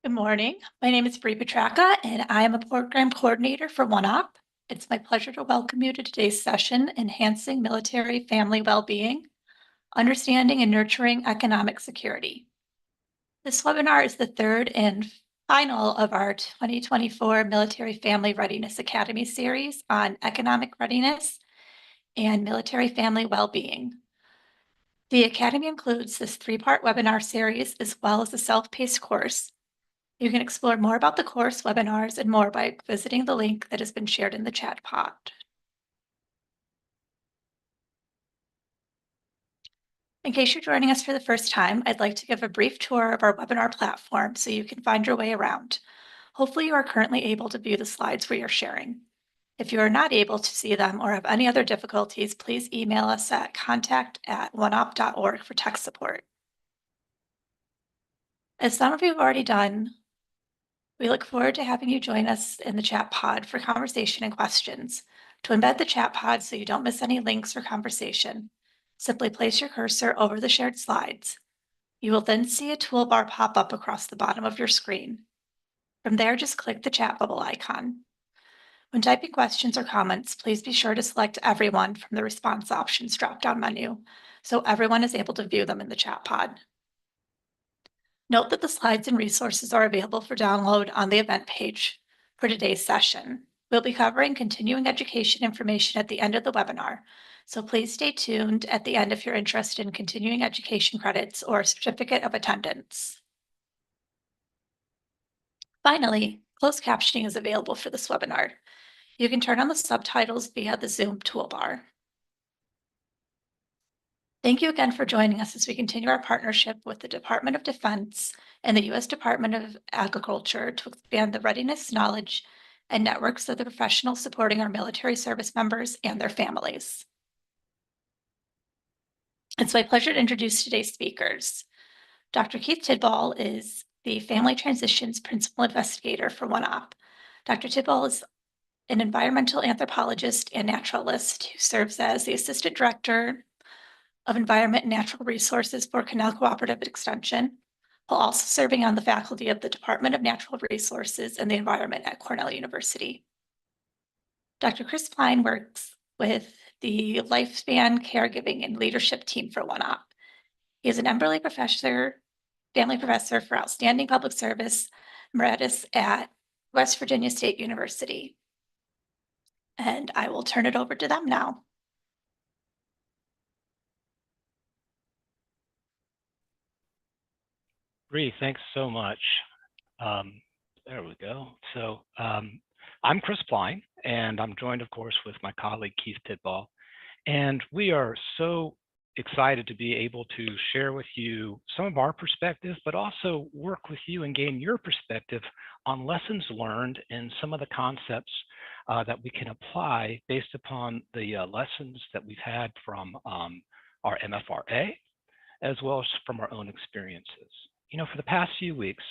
Good morning. My name is Bree Petraka, and I am a program coordinator for OneOp. It's my pleasure to welcome you to today's session, Enhancing Military Family Wellbeing, Understanding and Nurturing Economic Security. This webinar is the third and final of our 2024 Military Family Readiness Academy series on economic readiness and military family well-being. The Academy includes this three-part webinar series as well as a self-paced course. You can explore more about the course, webinars, and more by visiting the link that has been shared in the chat pod. In case you're joining us for the first time, I'd like to give a brief tour of our webinar platform so you can find your way around. Hopefully you are currently able to view the slides we are sharing. If you are not able to see them or have any other difficulties, please email us at contact@oneop.org for tech support. As some of you have already done, we look forward to having you join us in the chat pod for conversation and questions. To embed the chat pod so you don't miss any links or conversation, simply place your cursor over the shared slides. You will then see a toolbar pop up across the bottom of your screen. From there, just click the chat bubble icon. When typing questions or comments, please be sure to select everyone from the response options drop-down menu so everyone is able to view them in the chat pod. Note that the slides and resources are available for download on the event page for today's session. We'll be covering continuing education information at the end of the webinar, so please stay tuned at the end if you're interested in continuing education credits or a certificate of attendance. Finally, closed captioning is available for this webinar. You can turn on the subtitles via the Zoom toolbar. Thank you again for joining us as we continue our partnership with the Department of Defense and the U.S. Department of Agriculture to expand the readiness, knowledge, and networks of the professionals supporting our military service members and their families. It's my pleasure to introduce today's speakers. Dr. Keith Tidball is the Family Transitions Principal Investigator for OneOp. Dr. Tidball is an environmental anthropologist and naturalist who serves as the Assistant Director of Environment and Natural Resources for Canal Cooperative Extension, while also serving on the faculty of the Department of Natural Resources and the Environment at Cornell University. Dr. Chris Klein works with the Lifespan Caregiving and Leadership team for OneOp. He is an Emberley Professor, Family Professor for Outstanding Public Service Emeritus at West Virginia State University. And I will turn it over to them now. Bree, thanks so much. There we go. So I'm Chris Klein, and I'm joined, of course, with my colleague, Keith Tidball. And we are so excited to be able to share with you some of our perspective, but also work with you and gain your perspective on lessons learned and some of the concepts that we can apply based upon the lessons that we've had from our MFRA, as well as from our own experiences. You know, for the past few weeks,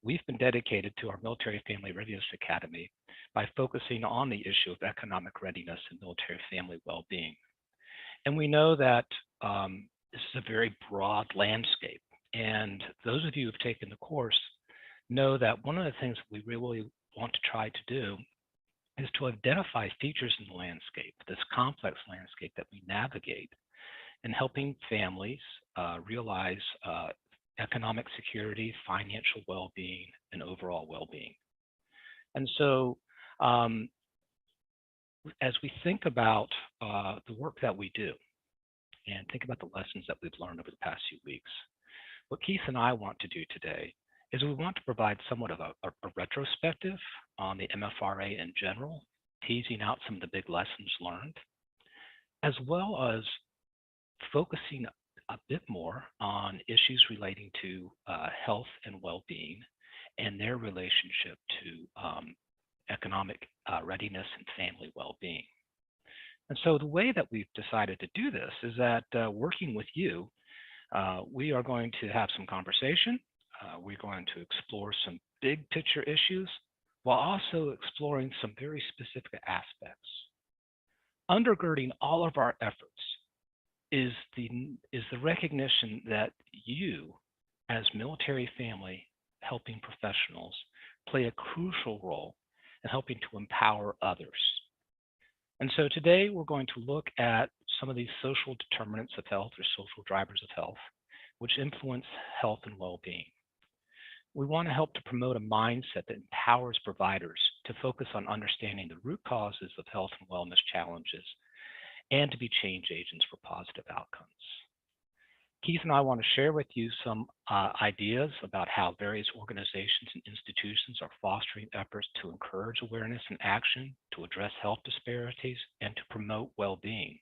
we've been dedicated to our Military Family Readiness Academy by focusing on the issue of economic readiness and military family well-being. And we know that this is a very broad landscape. And those of you who have taken the course know that one of the things we really want to try to do is to identify features in the landscape, this complex landscape that we navigate, and helping families realize economic security, financial well-being, and overall well-being. And so as we think about the work that we do and think about the lessons that we've learned over the past few weeks, what Keith and I want to do today is we want to provide somewhat of a retrospective on the MFRA in general, teasing out some of the big lessons learned, as well as focusing a bit more on issues relating to health and well-being and their relationship to economic readiness and family well-being. And so the way that we've decided to do this is that working with you, we are going to have some conversation. We're going to explore some big picture issues while also exploring some very specific aspects. Undergirding all of our efforts is the recognition that you, as military family, helping professionals play a crucial role in helping to empower others. And so today we're going to look at some of these social determinants of health or social drivers of health, which influence health and well-being. We want to help to promote a mindset that empowers providers to focus on understanding the root causes of health and wellness challenges and to be change agents for positive outcomes. Keith and I want to share with you some ideas about how various organizations and institutions are fostering efforts to encourage awareness and action, to address health disparities, and to promote well-being.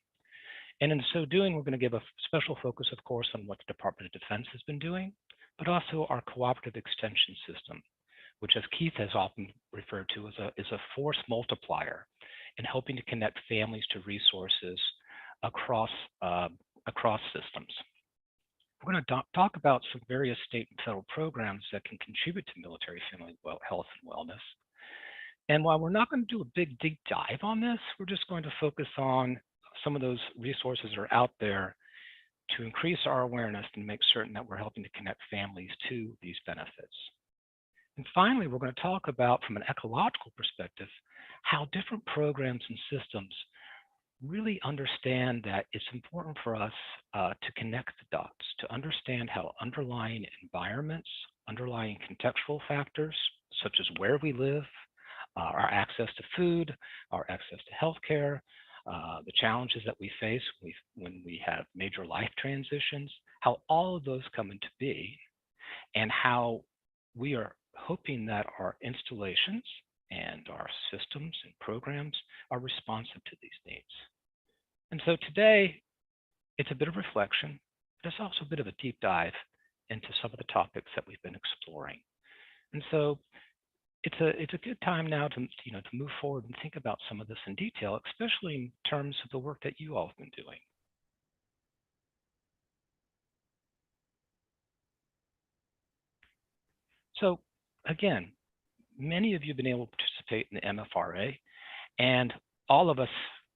And in so doing, we're going to give a special focus, of course, on what the Department of Defense has been doing, but also our cooperative extension system, which, as Keith has often referred to, is a force multiplier in helping to connect families to resources across systems. We're going to talk about some various state and federal programs that can contribute to military family health and wellness. And while we're not going to do a big deep dive on this, we're just going to focus on some of those resources that are out there to increase our awareness and make certain that we're helping to connect families to these benefits. And finally, we're going to talk about, from an ecological perspective, how different programs and systems really understand that it's important for us to connect the dots, to understand how underlying environments, underlying contextual factors, such as where we live, our access to food, our access to healthcare, the challenges that we face when we have major life transitions, how all of those come into being, and how we are hoping that our installations and our systems and programs are responsive to these needs. And so today, it's a bit of reflection, but it's also a bit of a deep dive into some of the topics that we've been exploring. And so it's a good time now to move forward and think about some of this in detail, especially in terms of the work that you all have been doing. So again, many of you have been able to participate in the MFRA, and all of us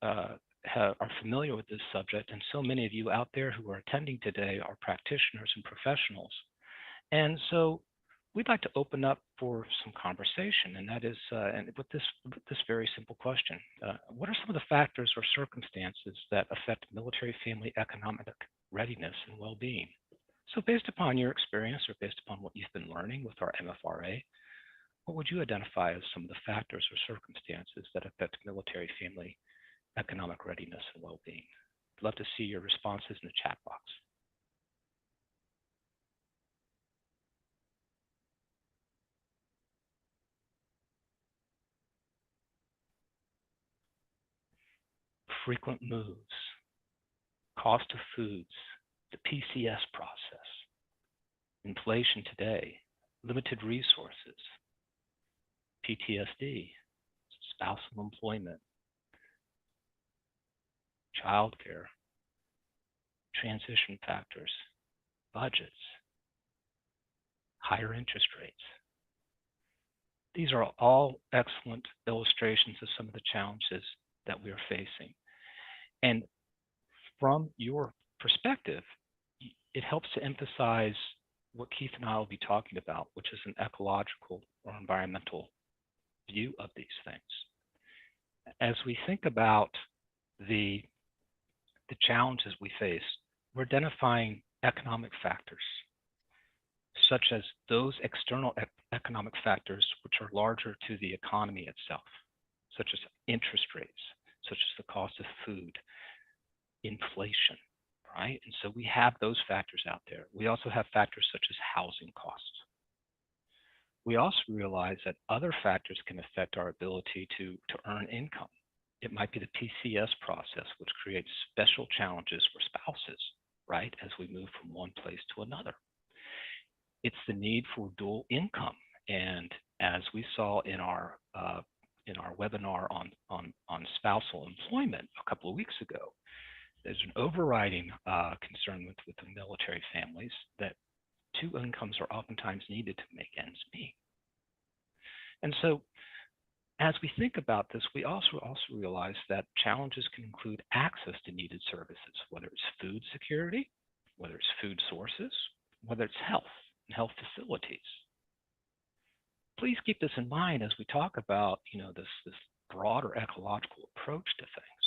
are familiar with this subject, and so many of you out there who are attending today are practitioners and professionals. And so we'd like to open up for some conversation, and that is, and with this very simple question: what are some of the factors or circumstances that affect military family economic readiness and well-being? So based upon your experience or based upon what you've been learning with our MFRA, what would you identify as some of the factors or circumstances that affect military family economic readiness and well-being? I'd love to see your responses in the chat box. Frequent moves, cost of foods, the PCS process, inflation today, limited resources, PTSD, spousal employment, childcare, transition factors, budgets, higher interest rates. These are all excellent illustrations of some of the challenges that we are facing. And from your perspective, it helps to emphasize what Keith and I will be talking about, which is an ecological or environmental view of these things. As we think about the challenges we face, we're identifying economic factors, such as those external economic factors which are larger to the economy itself, such as interest rates, such as the cost of food, inflation, right? And so we have those factors out there. We also have factors such as housing costs. We also realize that other factors can affect our ability to earn income. It might be the PCS process, which creates special challenges for spouses, right, as we move from one place to another. It's the need for dual income. And as we saw in our webinar on spousal employment a couple of weeks ago, there's an overriding concern with the military families that two incomes are oftentimes needed to make ends meet. And so as we think about this, we also realize that challenges can include access to needed services, whether it's food security, whether it's food sources, whether it's health and health facilities. please keep this in mind as we talk about, this broader ecological approach to things,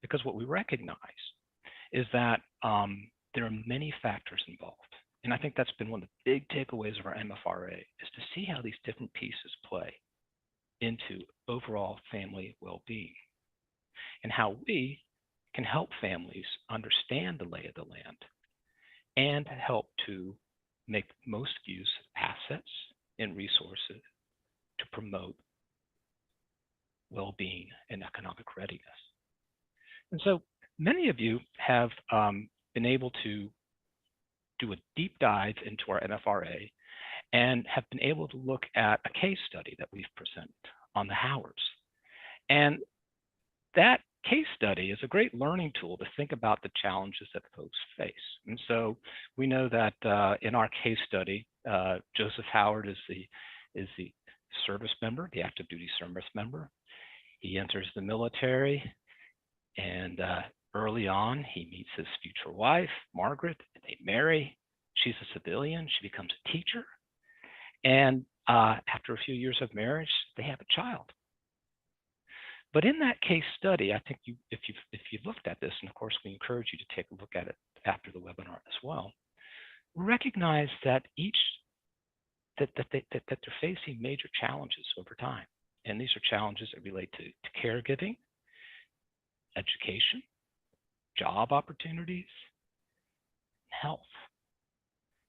because what we recognize is that there are many factors involved. And I think that's been one of the big takeaways of our MFRA is to see how these different pieces play into overall family well-being and how we can help families understand the lay of the land and help to make most use of assets and resources to promote well-being and economic readiness. And so many of you have been able to do a deep dive into our NFRA and have been able to look at a case study that we've presented on the Howards. And that case study is a great learning tool to think about the challenges that folks face. And so we know that in our case study, Joseph Howard is the service member, the active duty service member. He enters the military, and early on, he meets his future wife, Margaret, and they marry. She's a civilian. She becomes a teacher. And after a few years of marriage, they have a child. But in that case study, I think if you looked at this, and of course we encourage you to take a look at it after the webinar as well, recognize that that they're facing major challenges over time. And these are challenges that relate to caregiving, education, job opportunities, health.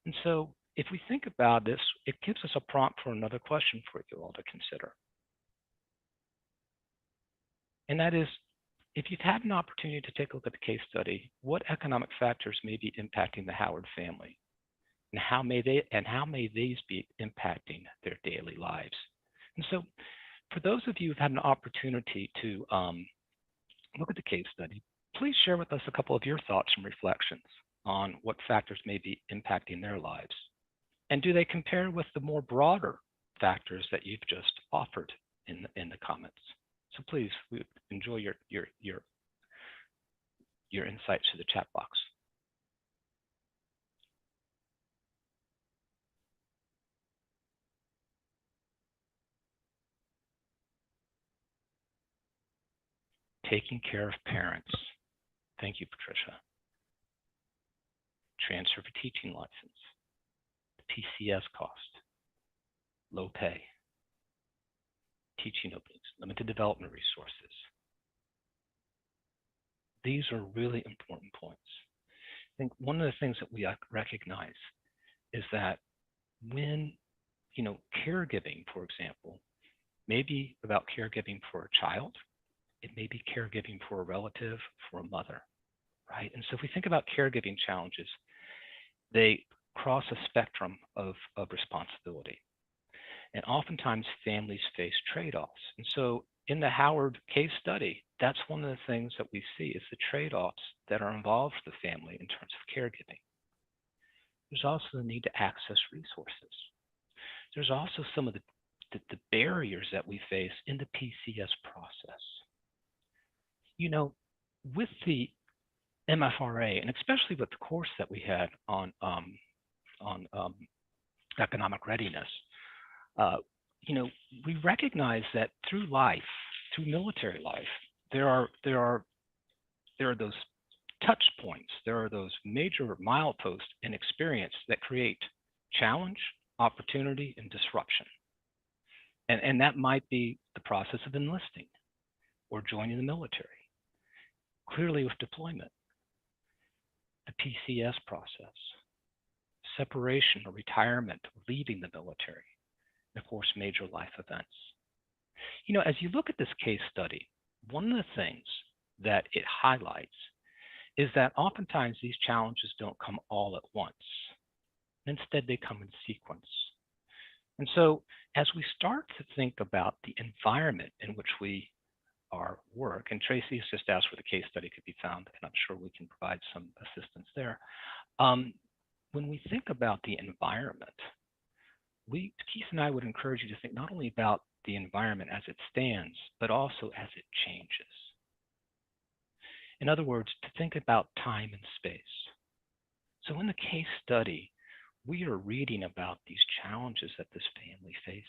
And so if we think about this, it gives us a prompt for another question for you all to consider. And that is, if you've had an opportunity to take a look at the case study, what economic factors may be impacting the Howard family? And how may these be impacting their daily lives? And so for those of you who've had an opportunity to look at the case study, please share with us a couple of your thoughts and reflections on what factors may be impacting their lives. And do they compare with the more broader factors that you've just offered in the comments? So please, we enjoy your insights to the chat box. Taking care of parents. Thank you, Patricia. Transfer for teaching license. The PCS cost. Low pay. Teaching openings. Limited development resources. These are really important points. I think one of the things that we recognize is that when, caregiving, for example, may be about caregiving for a child, it may be caregiving for a relative, for a mother, right? And so if we think about caregiving challenges, they cross a spectrum of responsibility. And oftentimes families face trade-offs. And so in the Howard case study, that's one of the things that we see is the trade-offs that are involved for the family in terms of caregiving. There's also the need to access resources. There's also some of the barriers that we face in the PCS process. With the MFRA, and especially with the course that we had on economic readiness, we recognize that through life, through military life, there are those touch points, there are those major mileposts in experience that create challenge, opportunity, and disruption. And that might be the process of enlisting or joining the military. Clearly with deployment, the PCS process, separation or retirement, or leaving the military, and of course, major life events. As you look at this case study, one of the things that it highlights is that oftentimes these challenges don't come all at once. Instead, they come in sequence. And so as we start to think about the environment in which we our work, and Tracy has just asked where the case study could be found, and I'm sure we can provide some assistance there. When we think about the environment, Keith and I would encourage you to think not only about the environment as it stands, but also as it changes. In other words, to think about time and space. So in the case study, we are reading about these challenges that this family faces.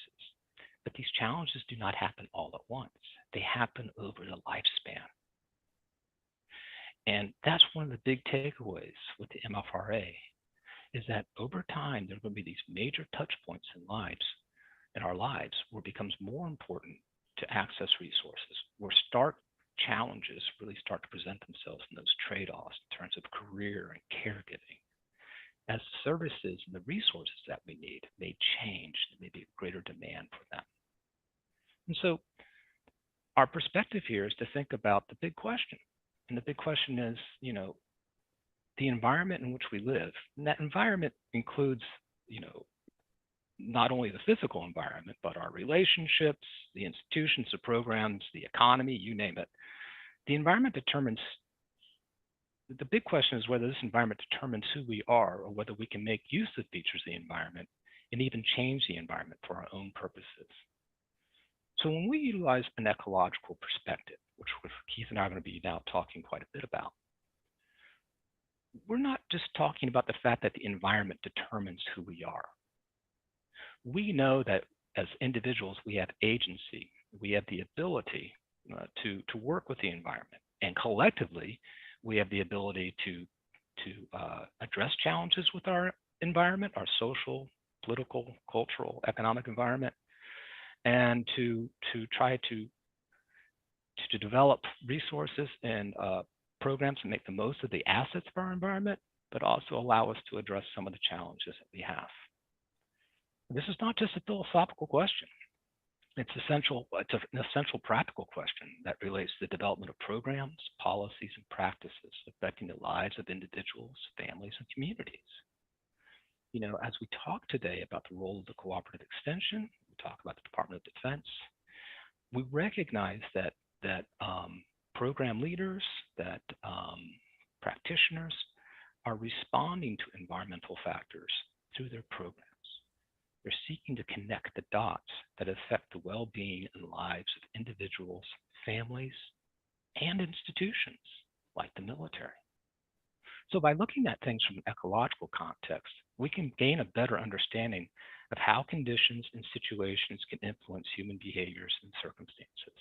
But these challenges do not happen all at once. They happen over the lifespan. And that's one of the big takeaways with the MFRA is that over time, there are going to be these major touch points in our lives, where it becomes more important to access resources, where stark challenges really start to present themselves in those trade-offs in terms of career and caregiving. As services and the resources that we need may change, there may be a greater demand for them. And so our perspective here is to think about the big question. And the big question is, the environment in which we live. And that environment includes, not only the physical environment, but our relationships, the institutions, the programs, the economy, you name it. The environment determines, the big question is whether this environment determines who we are, or whether we can make use of features of the environment and even change the environment for our own purposes. So when we utilize an ecological perspective, which Keith and I are going to be now talking quite a bit about, we're not just talking about the fact that the environment determines who we are. We know that as individuals, we have agency. We have the ability to work with the environment. And collectively, we have the ability to address challenges with our environment, our social, political, cultural, economic environment, and to try to develop resources and programs to make the most of the assets of our environment, but also allow us to address some of the challenges that we have. This is not just a philosophical question. It's an essential practical question that relates to the development of programs, policies, and practices affecting the lives of individuals, families, and communities. As we talk today about the role of the cooperative extension, we talk about the Department of Defense, we recognize that program leaders, that practitioners are responding to environmental factors through their programs. They're seeking to connect the dots that affect the well-being and lives of individuals, families, and institutions like the military. So by looking at things from an ecological context, we can gain a better understanding of how conditions and situations can influence human behaviors and circumstances.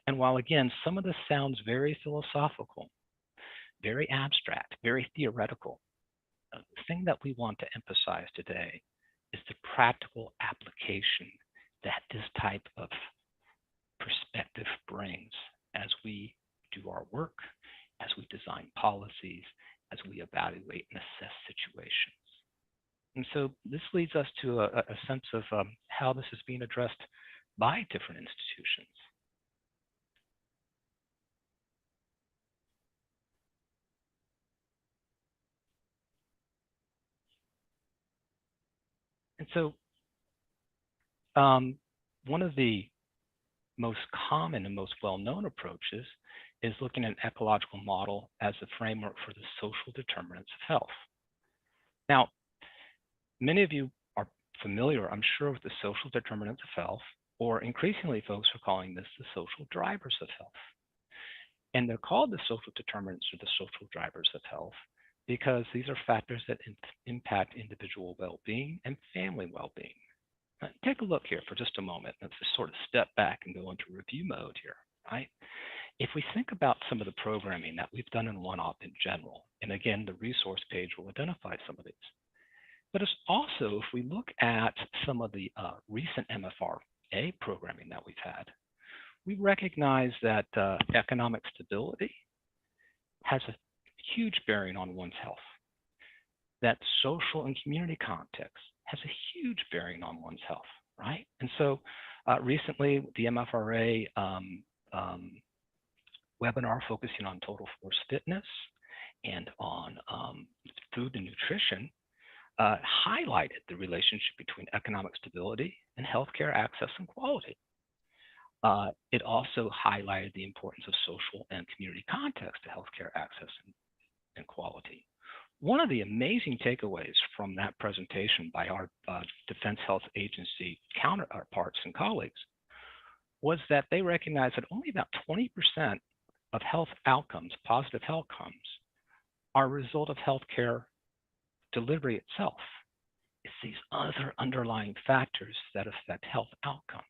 And while, again, some of this sounds very philosophical, very abstract, very theoretical, the thing that we want to emphasize today is the practical application that this type of perspective brings as we do our work, as we design policies, as we evaluate and assess situations. And so this leads us to a sense of how this is being addressed by different institutions. And so one of the most common and most well-known approaches is looking at an ecological model as a framework for the social determinants of health. Now, many of you are familiar, I'm sure, with the social determinants of health, or increasingly folks are calling this the social drivers of health. And they're called the social determinants or the social drivers of health because these are factors that impact individual well-being and family well-being. Take a look here for just a moment. Let's just sort of step back and go into review mode here, right? If we think about some of the programming that we've done in OneOp in general, and again, the resource page will identify some of these. But it's also, if we look at some of the recent MFRA programming that we've had, we recognize that economic stability has a huge bearing on one's health. That social and community context has a huge bearing on one's health, right? And so recently, the MFRA webinar focusing on total force fitness and on food and nutrition highlighted the relationship between economic stability and healthcare access and quality. It also highlighted the importance of social and community context to healthcare access and quality. One of the amazing takeaways from that presentation by our Defense Health Agency counterparts and colleagues was that they recognized that only about 20% of health outcomes, positive health outcomes, are a result of healthcare delivery itself. these other underlying factors that affect health outcomes.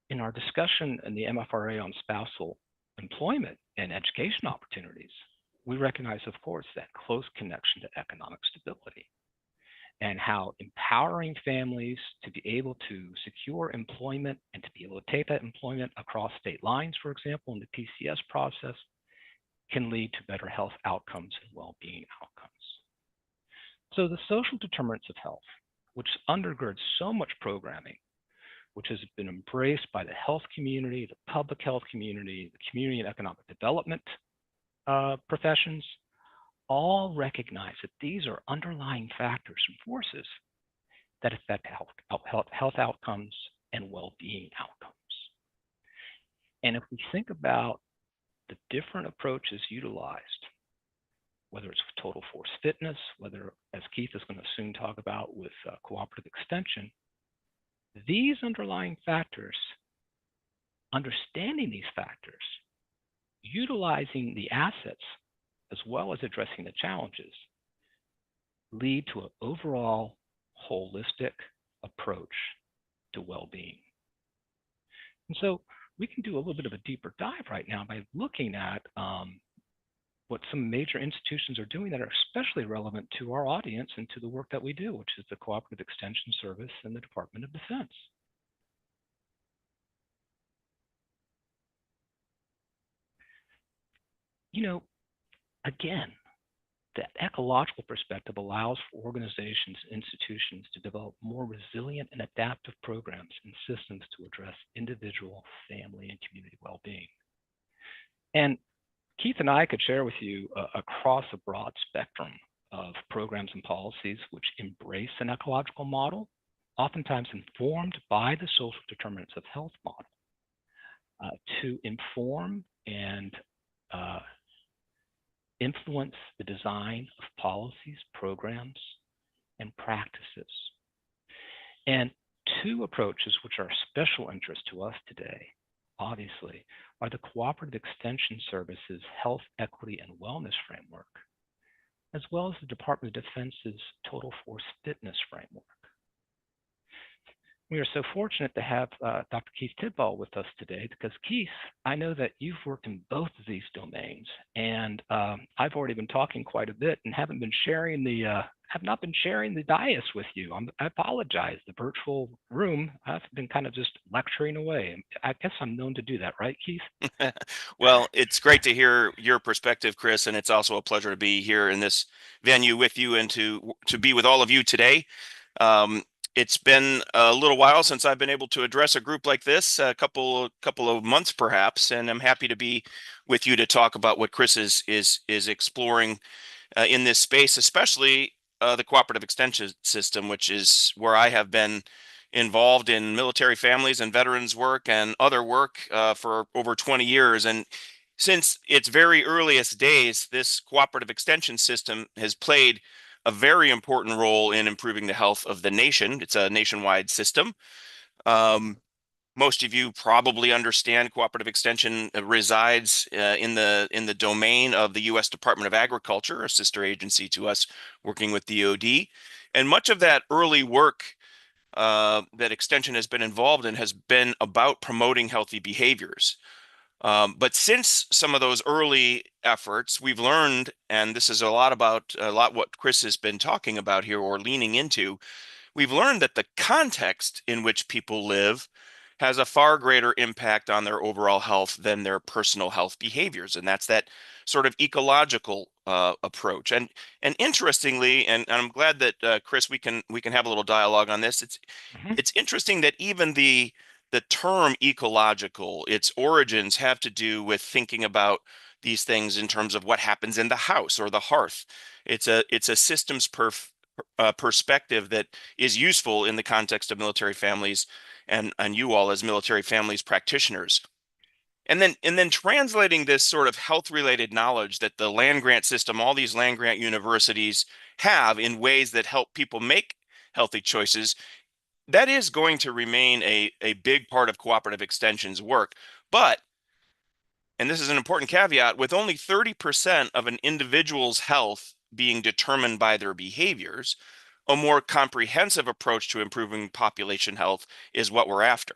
In our discussion in the MFRA on spousal employment and education opportunities, we recognize, of course, that close connection to economic stability and how empowering families to be able to secure employment and to be able to take that employment across state lines, for example, in the PCS process, can lead to better health outcomes and well-being outcomes. So the social determinants of health, which undergirds so much programming, which has been embraced by the health community, the public health community, the community and economic development professions, all recognize that these are underlying factors and forces that affect health outcomes and well-being outcomes. And if we think about the different approaches utilized, whether it's total force fitness, whether, as Keith is going to soon talk about, with cooperative extension, these underlying factors, understanding these factors, utilizing the assets, as well as addressing the challenges, lead to an overall holistic approach to well-being. And so we can do a little bit of a deeper dive right now by looking at what some major institutions are doing that are especially relevant to our audience and to the work that we do, which is the Cooperative Extension Service and the Department of Defense. You know, again, that ecological perspective allows for organizations and institutions to develop more resilient and adaptive programs and systems to address individual, family, and community well-being. And Keith and I could share with you across a broad spectrum of programs and policies which embrace an ecological model, oftentimes informed by the social determinants of health model, to inform and influence the design of policies, programs, and practices. And two approaches which are of special interest to us today, obviously, are the Cooperative Extension Service's Health, Equity, and Wellness Framework, as well as the Department of Defense's Total Force Fitness Framework. We are so fortunate to have Dr. Keith Tidball with us today because, Keith, I know that you've worked in both of these domains, and I've already been talking quite a bit and have not been sharing the dais with you. I apologize. The virtual room, I've been kind of just lecturing away. I guess I'm known to do that, right, Keith? Well, it's great to hear your perspective, Chris, and it's also a pleasure to be here in this venue with you and to be with all of you today. It's been a little while since I've been able to address a group like this, a couple of months perhaps, and I'm happy to be with you to talk about what Chris is exploring in this space, especially the cooperative extension system, which is where I have been involved in military families and veterans work and other work for over 20 years. And since its very earliest days, this cooperative extension system has played a very important role in improving the health of the nation. It's a nationwide system. Most of you probably understand cooperative extension resides in the domain of the U.S. Department of Agriculture, a sister agency to us working with DoD. And much of that early work that extension has been involved in has been about promoting healthy behaviors. But since some of those early efforts, we've learned, and this is a lot what Chris has been talking about here or leaning into, we've learned that the context in which people live has a far greater impact on their overall health than their personal health behaviors. And that's that sort of ecological approach. And interestingly, and I'm glad that Chris, we can have a little dialogue on this. It's interesting that even the term ecological, its origins have to do with thinking about these things in terms of what happens in the house or the hearth. It's a systems perspective that is useful in the context of military families and you all as military families practitioners. And then translating this sort of health-related knowledge that the land grant system, all these land grant universities have in ways that help people make healthy choices, that is going to remain a big part of cooperative extension's work. But, and this is an important caveat, with only 30% of an individual's health being determined by their behaviors, a more comprehensive approach to improving population health is what we're after.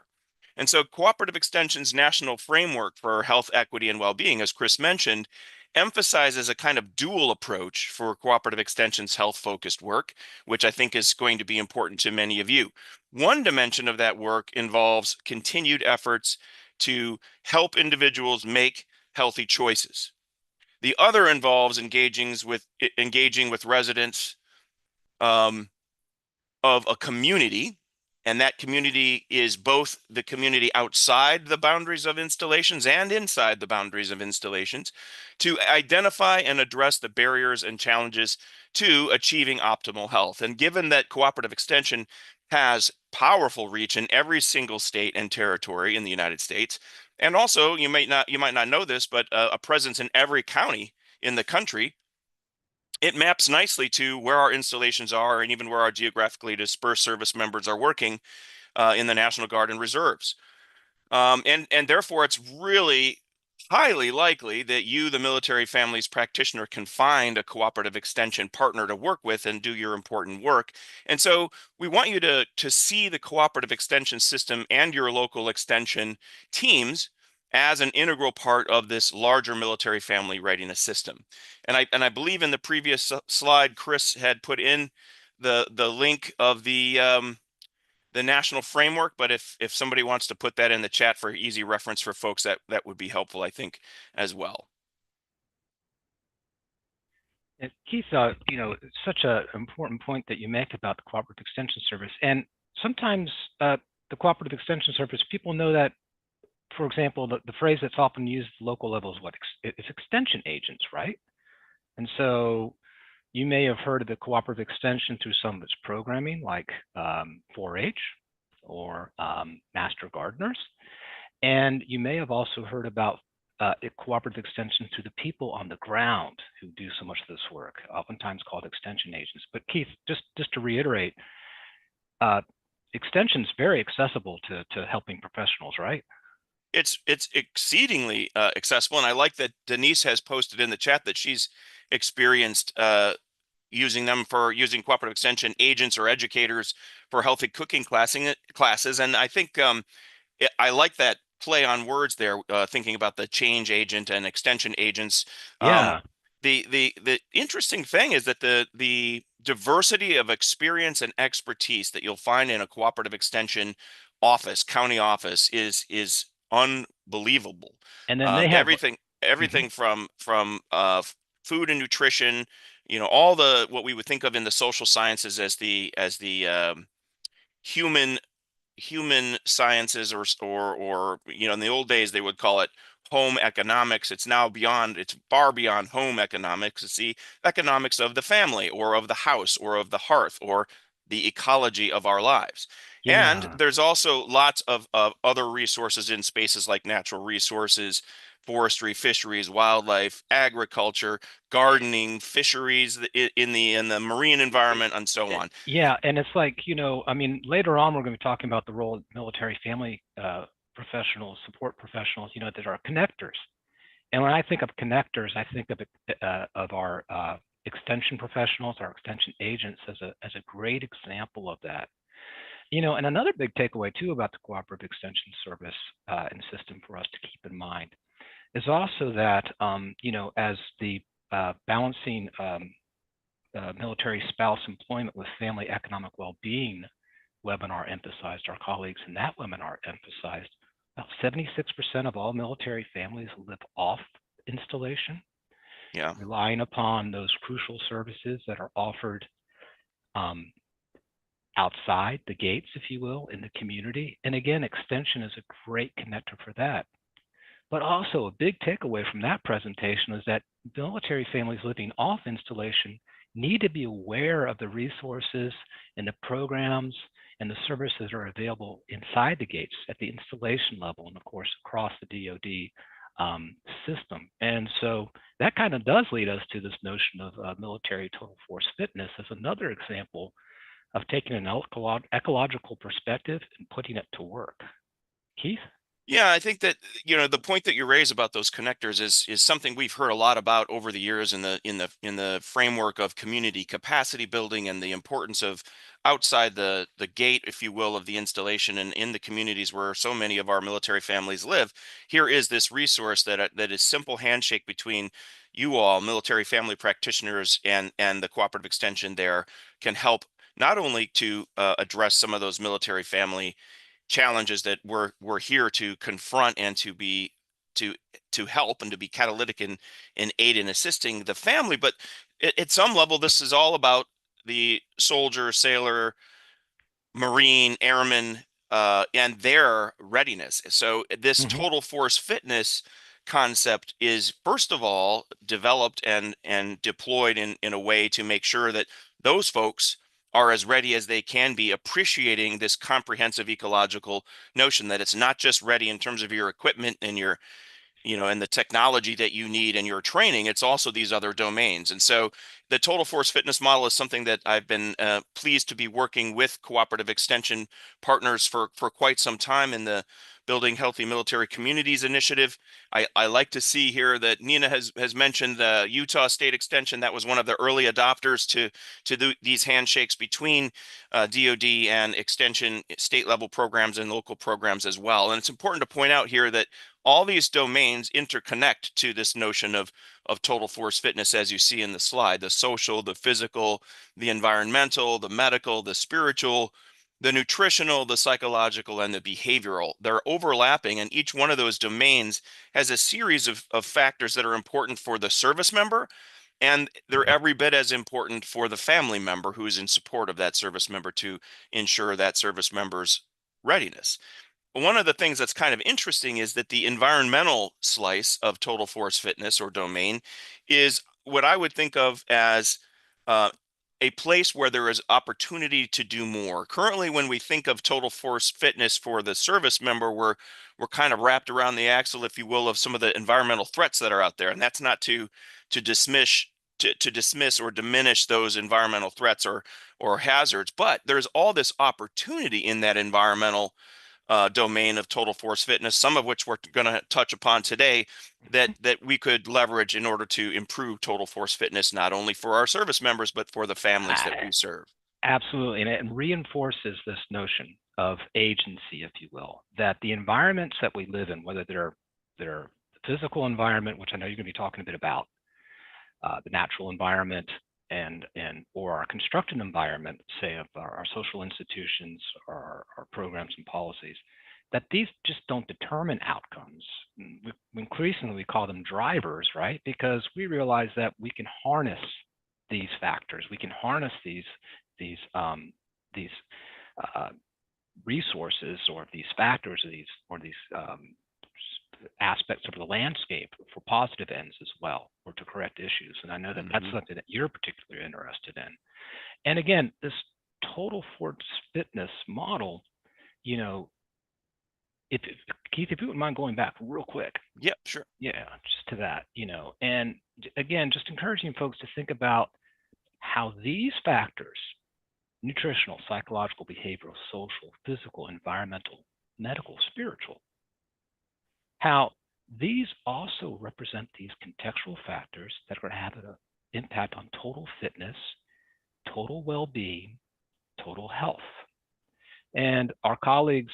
And so Cooperative Extension's national framework for health equity and well-being, as Chris mentioned, emphasizes a kind of dual approach for Cooperative Extension's health-focused work, which I think is going to be important to many of you. One dimension of that work involves continued efforts to help individuals make healthy choices. The other involves engaging with residents of a community, and that community is both the community outside the boundaries of installations and inside the boundaries of installations, to identify and address the barriers and challenges to achieving optimal health. And given that Cooperative Extension has powerful reach in every single state and territory in the United States, and also you might not know this, but a presence in every county in the country, it maps nicely to where our installations are and even where our geographically dispersed service members are working in the National Guard and Reserves. And therefore, it's really highly likely that you, the military families practitioner, can find a Cooperative Extension partner to work with and do your important work. And so we want you to see the Cooperative Extension system and your local extension teams as an integral part of this larger military family readiness system. And I believe in the previous slide, Chris had put in the link of the national framework, but if somebody wants to put that in the chat for easy reference for folks, that would be helpful, I think, as well. And Keith, it's such an important point that you make about the Cooperative Extension Service. And sometimes the Cooperative Extension Service, people know that, for example, the phrase that's often used at the local level is what? It's extension agents, right? And so you may have heard of the Cooperative Extension through some of its programming, like 4-H or Master Gardeners. And you may have also heard about Cooperative Extension through the people on the ground who do so much of this work, oftentimes called extension agents. But Keith, just to reiterate, extension is very accessible to helping professionals, right? It's exceedingly accessible, and I like that Denise has posted in the chat that she's experienced using Cooperative Extension agents or educators for healthy cooking classes. And I think I like that play on words there, thinking about the change agent and extension agents. Yeah. The interesting thing is that the diversity of experience and expertise that you'll find in a Cooperative Extension office, county office, is unbelievable. And then they have everything from food and nutrition, all what we would think of in the social sciences as the human sciences, or in the old days they would call it home economics. It's far beyond home economics. It's the economics of the family or of the house or of the hearth or the ecology of our lives. And Yeah. there's also lots of other resources in spaces like natural resources, forestry, fisheries, wildlife, agriculture, gardening, fisheries in the marine environment, and so on. Yeah, and it's like, later on we're going to be talking about the role of military family professionals, support professionals, that are connectors. And when I think of connectors, I think of our extension professionals, our extension agents as a great example of that. And another big takeaway too about the Cooperative Extension Service and system for us to keep in mind is also that, as the balancing military spouse employment with family economic well-being webinar emphasized, our colleagues in that webinar emphasized, about 76% of all military families live off installation, relying upon those crucial services that are offered outside the gates, if you will, in the community. And again, extension is a great connector for that. But also a big takeaway from that presentation is that military families living off installation need to be aware of the resources and the programs and the services that are available inside the gates at the installation level, and of course across the DoD system. And so that kind of does lead us to this notion of military total force fitness as another example of taking an ecological perspective and putting it to work. Keith? Yeah, I think that, the point that you raise about those connectors is something we've heard a lot about over the years in the framework of community capacity building and the importance of outside the gate, if you will, of the installation and in the communities where so many of our military families live. Here is this resource that is simple handshake between you all, military family practitioners, and the cooperative extension there can help not only to address some of those military family challenges that we're here to confront and to to help and to be catalytic in aid in assisting the family. But at some level, this is all about the soldier, sailor, Marine, Airman, and their readiness. So this Mhm. total force fitness concept is first of all developed and deployed in a way to make sure that those folks are as ready as they can be, appreciating this comprehensive ecological notion that it's not just ready in terms of your equipment and your and the technology that you need and your training. It's also these other domains. And so the total force fitness model is something that I've been pleased to be working with cooperative extension partners for quite some time in the Building Healthy Military Communities initiative. I like to see here that Nina has mentioned the Utah State Extension. That was one of the early adopters to these handshakes between DoD and extension state level programs and local programs as well. And it's important to point out here that all these domains interconnect to this notion of total force fitness, as you see in the slide: the social, the physical, the environmental, the medical, the spiritual, the nutritional, the psychological, and the behavioral. They're overlapping, and each one of those domains has a series of factors that are important for the service member, and they're every bit as important for the family member who's in support of that service member to ensure that service member's readiness. One of the things that's kind of interesting is that the environmental slice of total force fitness or domain is what I would think of as uh, a place where there is opportunity to do more. Currently, when we think of total force fitness for the service member, we're kind of wrapped around the axle, if you will, of some of the environmental threats that are out there, and that's not to dismiss to dismiss or diminish those environmental threats or hazards, but there's all this opportunity in that environmental domain of total force fitness, some of which we're going to touch upon today, that we could leverage in order to improve total force fitness, not only for our service members, but for the families that I- we serve. Absolutely, and it reinforces this notion of agency, if you will, that the environments that we live in, whether they're the physical environment, which I know you're going to be talking a bit about, the natural environment, and or our constructed environment, say of our social institutions, our programs and policies, that these just don't determine outcomes. Increasingly, we call them drivers, right? Because we realize that we can harness these factors, we can harness these these uh, resources or these factors or these aspects of the landscape for positive ends as well, or to correct issues. And I know that that's something that you're particularly interested in. And again, this total force fitness model, you know, if Keith, if you wouldn't mind going back real quick, Yep, sure. yeah, just to that, and again, just encouraging folks to think about how these factors, nutritional, psychological, behavioral, social, physical, environmental, medical, spiritual, how these also represent these contextual factors that are going to have an impact on total fitness, total well-being, total health. And our colleagues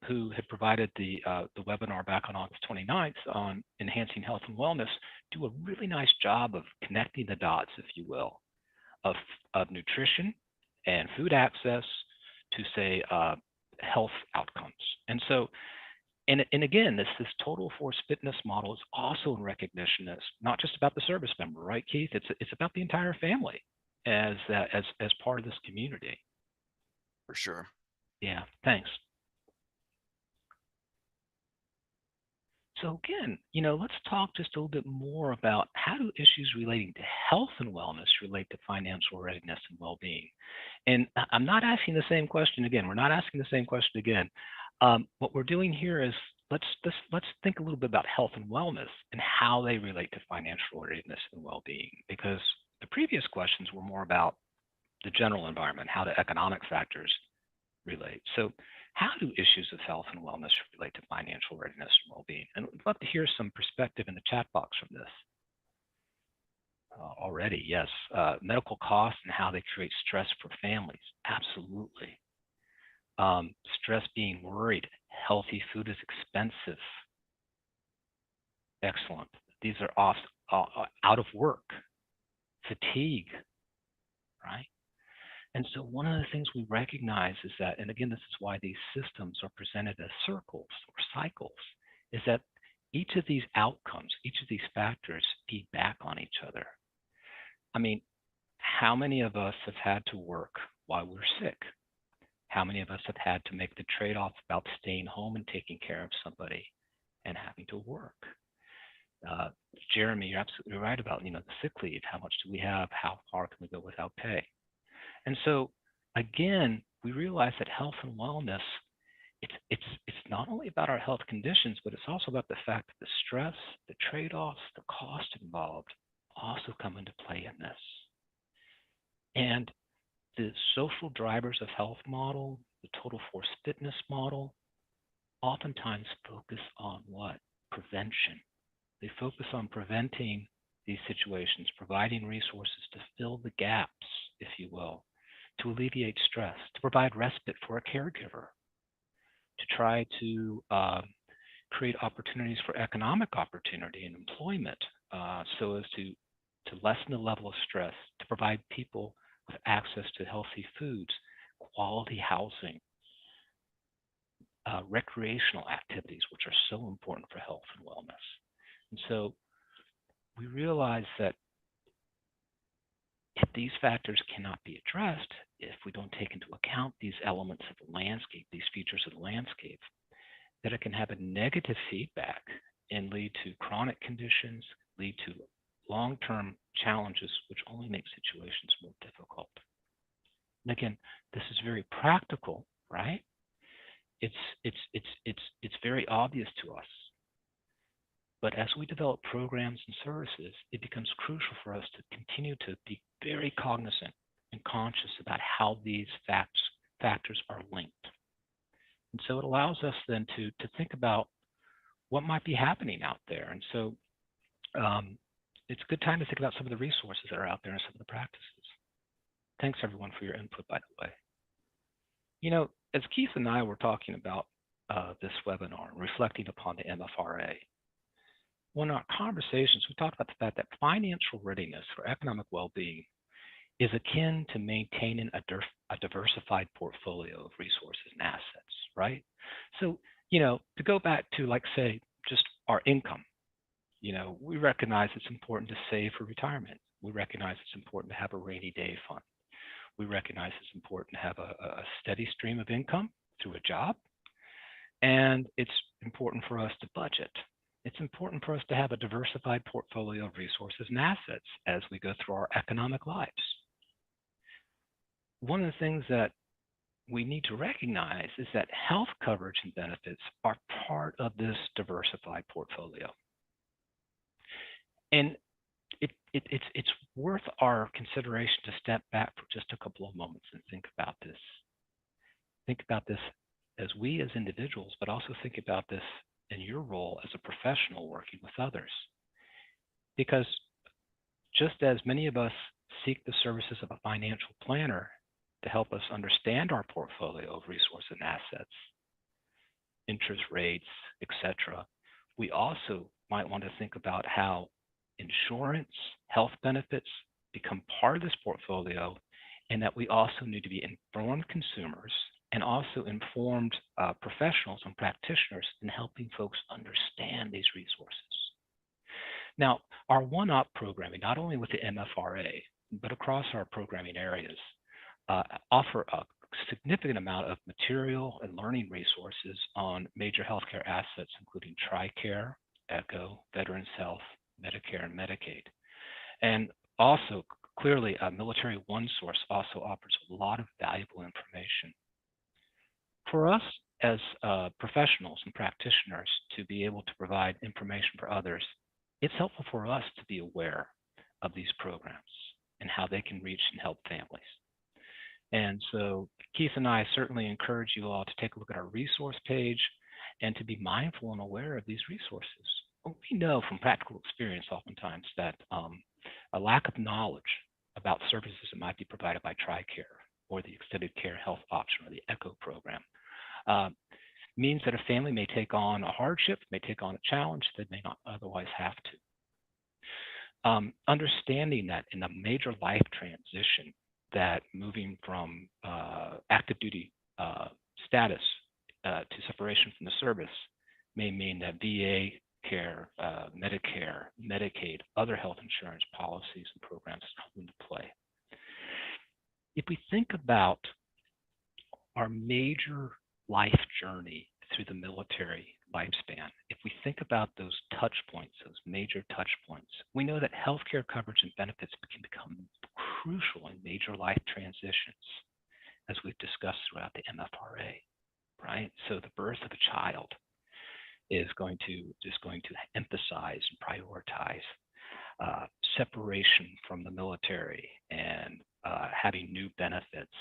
who had provided the webinar back on August 29th on enhancing health and wellness do a really nice job of connecting the dots, if you will, of nutrition and food access to, say, health outcomes. And so, and again, this total force fitness model is also in recognition as not just about the service member, right, Keith? It's about the entire family as part of this community. For sure. Yeah, thanks. So again, let's talk just a little bit more about how do issues relating to health and wellness relate to financial readiness and well-being. And I'm not asking the same question again. We're not asking the same question again. What we're doing here is let's think a little bit about health and wellness and how they relate to financial readiness and well-being, because the previous questions were more about the general environment, how do economic factors relate. So how do issues of health and wellness relate to financial readiness and well-being? And I'd love to hear some perspective in the chat box from this. Already, yes. Medical costs and how they create stress for families. Absolutely. Stress, being worried. Healthy food is expensive. Excellent. These are out of work. Fatigue, right? And so one of the things we recognize is that, and again, this is why these systems are presented as circles or cycles, is that each of these outcomes, each of these factors feed back on each other. I mean, how many of us have had to work while we're sick? How many of us have had to make the trade-off about staying home and taking care of somebody and having to work? Jeremy, you're absolutely right about the sick leave. How much do we have? How far can we go without pay? And so, again, we realize that health and wellness, it's not only about our health conditions, but it's also about the fact that the stress, the trade-offs, the cost involved also come into play in this. And the social drivers of health model, the total force fitness model, oftentimes focus on what? Prevention. They focus on preventing these situations, providing resources to fill the gaps, if you will, to alleviate stress, to provide respite for a caregiver, to try to create opportunities for economic opportunity and employment, so as to lessen the level of stress, to provide people with access to healthy foods, quality housing, recreational activities, which are so important for health and wellness. And so we realize that if these factors cannot be addressed, if we don't take into account these elements of the landscape, these features of the landscape, that it can have a negative feedback and lead to chronic conditions, lead to long-term challenges, which only make situations more difficult. And again, this is very practical, right? It's very obvious to us. But as we develop programs and services, it becomes crucial for us to continue to be very cognizant and conscious about how these factors are linked. And so it allows us then to think about what might be happening out there. And so it's a good time to think about some of the resources that are out there and some of the practices. Thanks everyone for your input, by the way. As Keith and I were talking about this webinar, reflecting upon the MFRA, one of our conversations, we talked about the fact that financial readiness for economic well-being is akin to maintaining a diversified portfolio of resources and assets, right? So, to go back to, like, say, just our income, we recognize it's important to save for retirement. We recognize it's important to have a rainy day fund. We recognize it's important to have a steady stream of income through a job. And it's important for us to budget. It's important for us to have a diversified portfolio of resources and assets as we go through our economic lives. One of the things that we need to recognize is that health coverage and benefits are part of this diversified portfolio. And it's worth our consideration to step back for just a couple of moments and think about this. Think about this as we as individuals, but also think about this in your role as a professional working with others. Because just as many of us seek the services of a financial planner to help us understand our portfolio of resources and assets, interest rates, etc., we also might want to think about how insurance, health benefits become part of this portfolio, and that we also need to be informed consumers and also informed professionals and practitioners in helping folks understand these resources. Now, our OneOp programming, not only with the MFRA, but across our programming areas, offer a significant amount of material and learning resources on major healthcare assets, including TRICARE, ECHO, Veterans Health, Medicare, and Medicaid. And also, clearly, Military OneSource also offers a lot of valuable information. For us as professionals and practitioners to be able to provide information for others, it's helpful for us to be aware of these programs and how they can reach and help families. And so Keith and I certainly encourage you all to take a look at our resource page and to be mindful and aware of these resources. We know from practical experience oftentimes that a lack of knowledge about services that might be provided by TRICARE or the Extended Care Health Option or the ECHO program means that a family may take on a hardship, may take on a challenge that may not otherwise have to. Understanding that in a major life transition, that moving from active duty status to separation from the service may mean that VA care, Medicare, Medicaid, other health insurance policies and programs come into play. If we think about our major life journey through the military lifespan, if we think about those touch points, those major touch points, we know that healthcare coverage and benefits can become crucial in major life transitions, as we've discussed throughout the MFRA, right? So the birth of a child is going to emphasize and prioritize separation from the military, and having new benefits,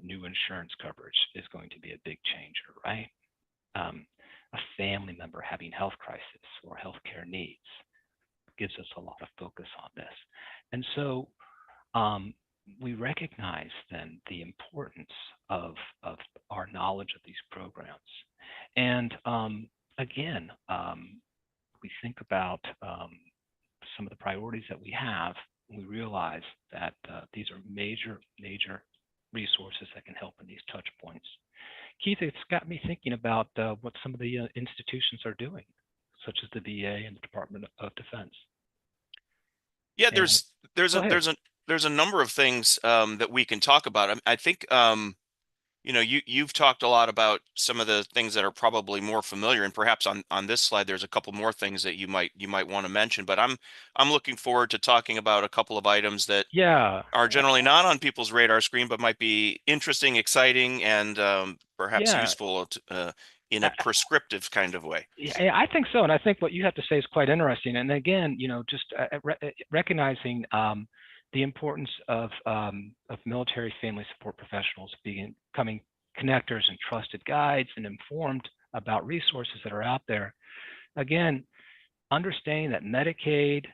new insurance coverage is going to be a big changer, right? A family member having health crisis or healthcare needs gives us a lot of focus on this. And so we recognize then the importance of our knowledge of these programs. And again, we think about some of the priorities that we have, we realize that these are major resources that can help in these touch points. Keith, it's got me thinking about what some of the institutions are doing, such as the VA and the Department of Defense. Yeah, there's a number of things that we can talk about. I think you've talked a lot about some of the things that are probably more familiar, and perhaps on this slide there's a couple more things that you might want to mention. But I'm looking forward to talking about a couple of items that are generally not on people's radar screen, but might be interesting, exciting, and perhaps useful in a prescriptive kind of way. Yeah, I think so. And I think what you have to say is quite interesting. And again, just recognizing the importance of military family support professionals becoming connectors and trusted guides and informed about resources that are out there. Again, understanding that Medicaid,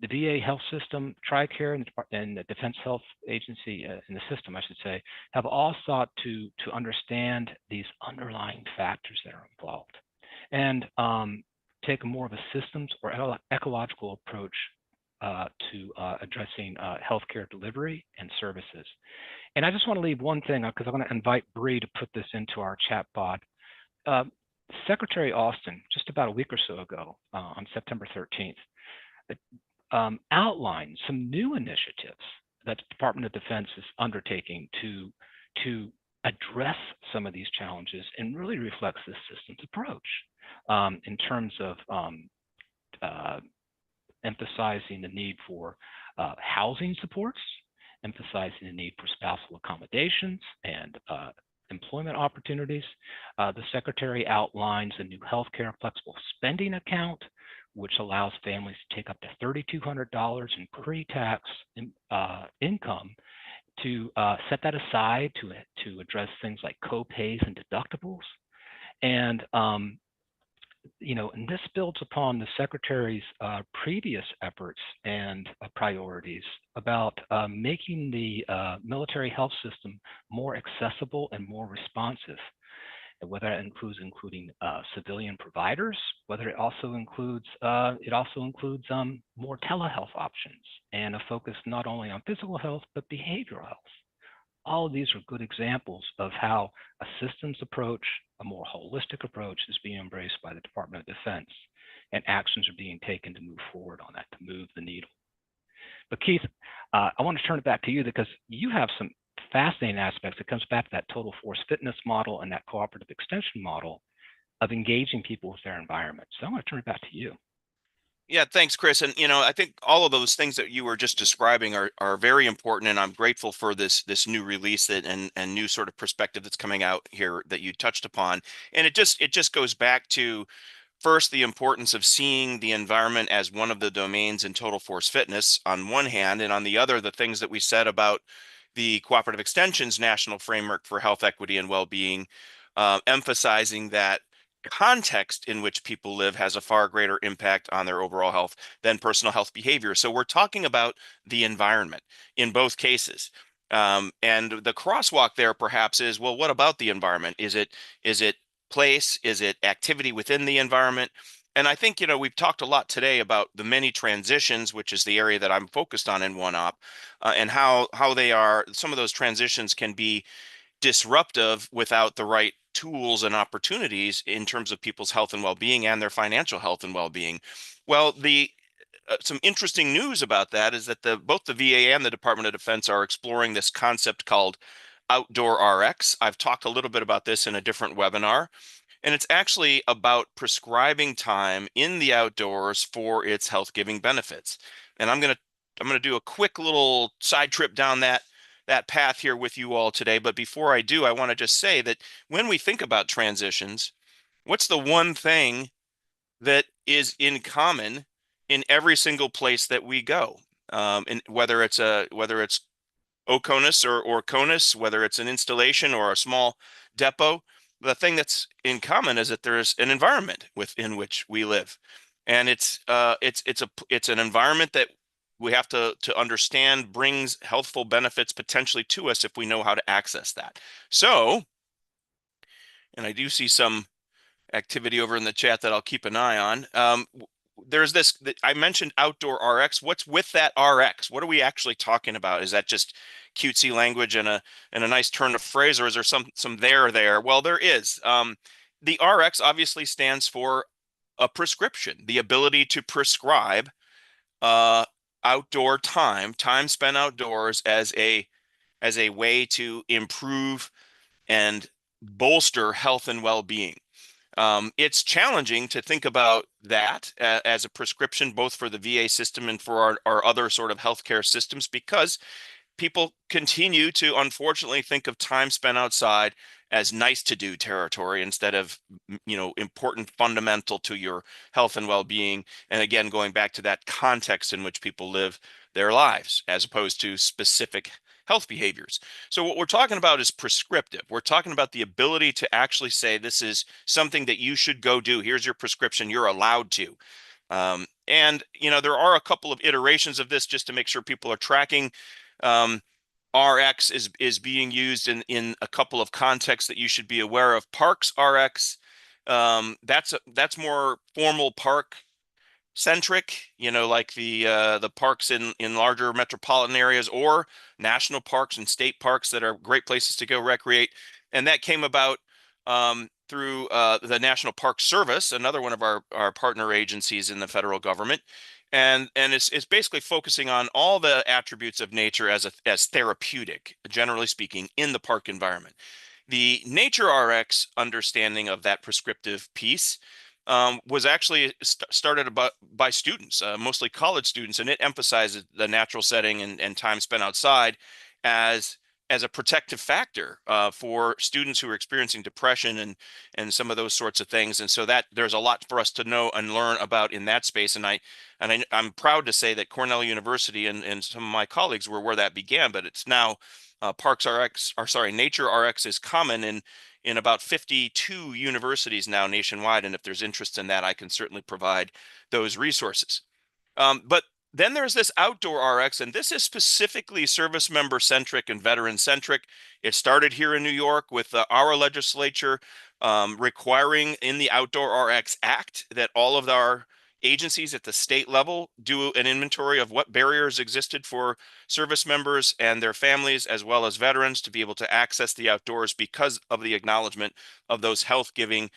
the VA health system, TRICARE, and the Defense Health Agency in the system, I should say, have all sought to understand these underlying factors that are involved, and take more of a systems or ecological approach to addressing healthcare delivery and services. And I just want to leave one thing, because I want to invite Bree to put this into our chat pod. Secretary Austin, just about a week or so ago, on September 13th, outlined some new initiatives that the Department of Defense is undertaking to address some of these challenges, and really reflects this systems approach in terms of emphasizing the need for housing supports, emphasizing the need for spousal accommodations and employment opportunities. The Secretary outlines a new healthcare flexible spending account, which allows families to take up to $3,200 in pre-tax income to set that aside to address things like co-pays and deductibles. And and this builds upon the Secretary's previous efforts and priorities about making the military health system more accessible and more responsive, whether that includes civilian providers, whether it also includes more telehealth options, and a focus not only on physical health but behavioral health. All of these are good examples of how a systems approach, a more holistic approach, is being embraced by the Department of Defense, and actions are being taken to move forward on that, to move the needle. But Keith, I want to turn it back to you, because you have some fascinating aspects that comes back to that total force fitness model and that cooperative extension model of engaging people with their environment. So I want to turn it back to you. Yeah, thanks, Chris. And I think all of those things that you were just describing are very important, and I'm grateful for this new release and new sort of perspective that's coming out here that you touched upon. And it just goes back to, first, the importance of seeing the environment as one of the domains in total force fitness on one hand, and on the other, the things that we said about the Cooperative Extension's National Framework for Health Equity and Well-Being, emphasizing that context in which people live has a far greater impact on their overall health than personal health behavior. So we're talking about the environment in both cases. And the crosswalk there perhaps is, well, what about the environment? Is it place? Is it activity within the environment? And I think, we've talked a lot today about the many transitions, which is the area that I'm focused on in OneOp, and how they are, some of those transitions can be disruptive without the right tools and opportunities in terms of people's health and well-being and their financial health and well-being. Well, some interesting news about that is that both the VA and the Department of Defense are exploring this concept called outdoor RX. I've talked a little bit about this in a different webinar, and it's actually about prescribing time in the outdoors for its health-giving benefits. And I'm going to do a quick little side trip down that path here with you all today. But before I do, I want to just say that when we think about transitions, what's the one thing that is in common in every single place that we go? And whether it's OCONUS or CONUS, whether it's an installation or a small depot, the thing that's in common is that there's an environment within which we live, and it's an environment that we have to understand brings healthful benefits potentially to us if we know how to access that. So, and I do see some activity over in the chat that I'll keep an eye on. There's this, I mentioned outdoor RX. What's with that RX? What are we actually talking about? Is that just cutesy language and a nice turn of phrase, or is there some there? Well, there is. The RX obviously stands for a prescription, the ability to prescribe outdoor time spent outdoors as a way to improve and bolster health and well-being. It's challenging to think about that as a prescription, both for the VA system and for our other sort of healthcare systems, because people continue to unfortunately think of time spent outside as nice to do territory instead of, important, fundamental to your health and well-being. And again, going back to that context in which people live their lives, as opposed to specific health behaviors. So what we're talking about is prescriptive. We're talking about the ability to actually say, this is something that you should go do. Here's your prescription. You're allowed to. And, there are a couple of iterations of this just to make sure people are tracking. RX is being used in a couple of contexts that you should be aware of. Parks RX, that's more formal park centric, like the parks in larger metropolitan areas or national parks and state parks that are great places to go recreate. And that came about through the National Park Service, another one of our partner agencies in the federal government. And it's basically focusing on all the attributes of nature as therapeutic, generally speaking, in the park environment. The Nature RX understanding of that prescriptive piece was actually started by students, mostly college students, and it emphasizes the natural setting and time spent outside as a protective factor for students who are experiencing depression and some of those sorts of things. And so that there's a lot for us to know and learn about in that space. And I'm proud to say that Cornell University and some of my colleagues were where that began, but it's now Nature RX is common in about 52 universities now nationwide. And if there's interest in that, I can certainly provide those resources. But then there's this outdoor RX, and this is specifically service member centric and veteran centric. It started here in New York with our legislature requiring in the Outdoor RX Act that all of our agencies at the state level do an inventory of what barriers existed for service members and their families, as well as veterans, to be able to access the outdoors because of the acknowledgement of those health-giving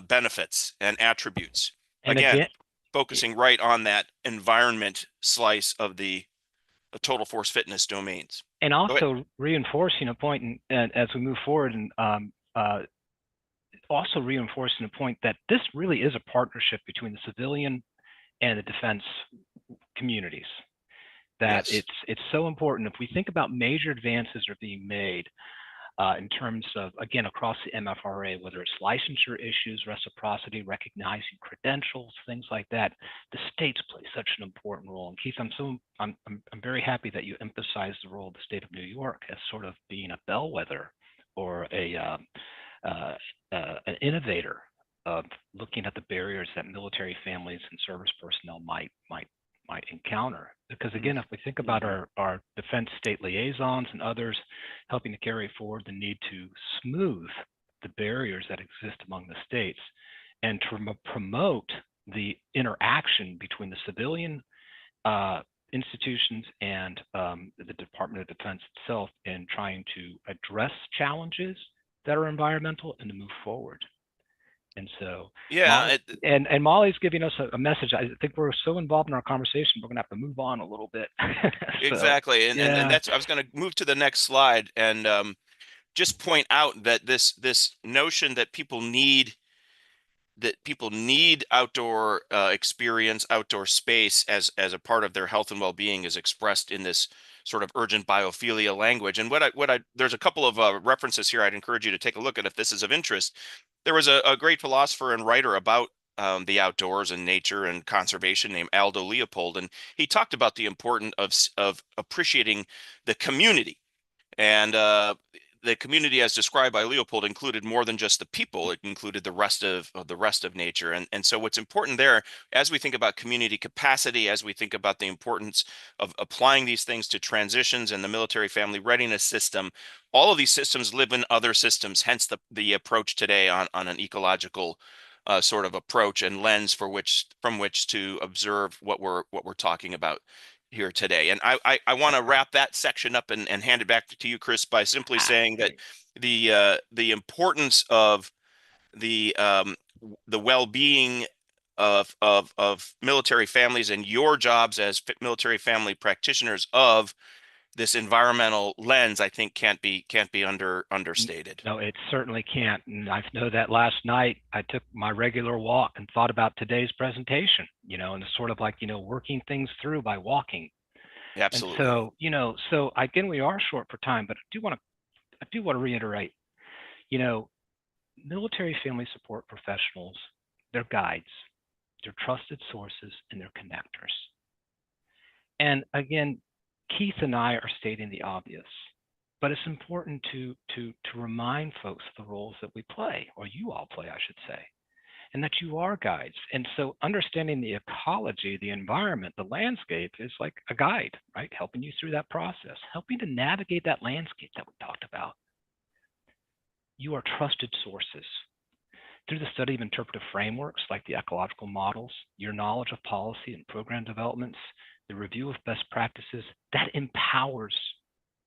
benefits and attributes. And again, focusing right on that environment slice of the total force fitness domains. And also reinforcing a point, and as we move forward, and also reinforcing the point that this really is a partnership between the civilian and the defense communities. That Yes. it's so important. If we think about major advances are being made in terms of, again, across the MFRA, whether it's licensure issues, reciprocity, recognizing credentials, things like that, the states play such an important role. And Keith, I'm very happy that you emphasize the role of the state of New York as sort of being a bellwether or an innovator of looking at the barriers that military families and service personnel might encounter. Because again, if we think about our defense state liaisons and others helping to carry forward the need to smooth the barriers that exist among the states and to promote the interaction between the civilian institutions and the Department of Defense itself in trying to address challenges that are environmental and to move forward. And so, Yeah, and Molly's giving us a message. I think we're so involved in our conversation, we're gonna have to move on a little bit. exactly. And yeah. that's, I was going to move to the next slide and just point out that this notion that people need outdoor experience, outdoor space as a part of their health and well-being is expressed in this sort of urgent biophilia language. And there's a couple of references here I'd encourage you to take a look at if this is of interest. There was a great philosopher and writer about the outdoors and nature and conservation named Aldo Leopold, and he talked about the importance of appreciating the community. And the community, as described by Leopold, included more than just the people. It included the rest of nature. And so what's important there, as we think about community capacity, as we think about the importance of applying these things to transitions and the military family readiness system, all of these systems live in other systems. Hence the approach today on an ecological sort of approach and lens from which to observe what we're talking about here today. And I want to wrap that section up and hand it back to you, Chris, by simply saying that the importance of the well-being of military families and your jobs as military family practitioners of this environmental lens, I think can't be understated. No, it certainly can't. And I know that last night I took my regular walk and thought about today's presentation, and it's sort of like, working things through by walking. Absolutely. And so again, we are short for time, but I do want to reiterate, military family support professionals, they're guides, they're trusted sources, and they're connectors. And again, Keith and I are stating the obvious, but it's important to remind folks of the roles that we play, or you all play, I should say, and that you are guides. And so understanding the ecology, the environment, the landscape is like a guide, right? Helping you through that process, helping to navigate that landscape that we talked about. You are trusted sources. Through the study of interpretive frameworks like the ecological models, your knowledge of policy and program developments, the review of best practices, that empowers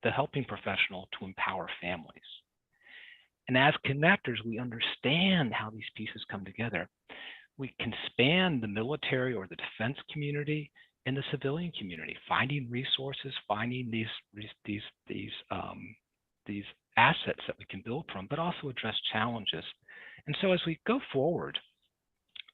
the helping professional to empower families. And as connectors, we understand how these pieces come together. We can span the military or the defense community and the civilian community, finding resources, finding these assets that we can build from, but also address challenges. And so as we go forward,